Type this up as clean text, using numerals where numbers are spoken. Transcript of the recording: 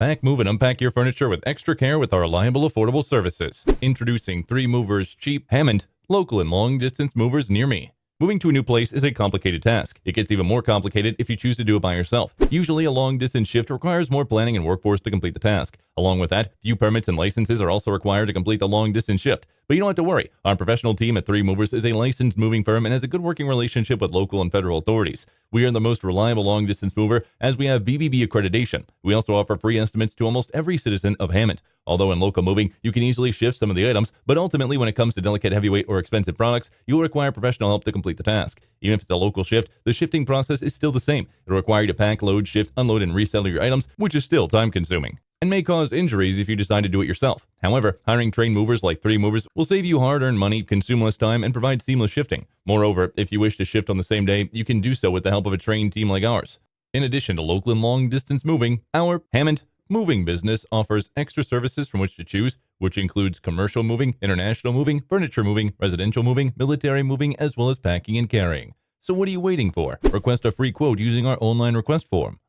Pack, move, and unpack your furniture with extra care with our reliable, affordable services. Introducing 3 Movers Cheap Hammond, local and long-distance movers near me. Moving to a new place is a complicated task. It gets even more complicated if you choose to do it by yourself. Usually, a long-distance shift requires more planning and workforce to complete the task. Along with that, few permits and licenses are also required to complete the long-distance shift. But you don't have to worry. Our professional team at 3 Movers is a licensed moving firm and has a good working relationship with local and federal authorities. We are the most reliable long-distance mover as we have BBB accreditation. We also offer free estimates to almost every citizen of Hammond. Although in local moving, you can easily shift some of the items, but ultimately when it comes to delicate, heavyweight, or expensive products, you will require professional help to complete the task. Even if it's a local shift, the shifting process is still the same. It will require you to pack, load, shift, unload, and resettle your items, which is still time-consuming and may cause injuries if you decide to do it yourself. However, hiring trained movers like 3 Movers will save you hard-earned money, consume less time, and provide seamless shifting. Moreover, if you wish to shift on the same day, you can do so with the help of a trained team like ours. In addition to local and long-distance moving, our Hammond moving business offers extra services from which to choose, which includes commercial moving, international moving, furniture moving, residential moving, military moving, as well as packing and carrying. So what are you waiting for? Request a free quote using our online request form.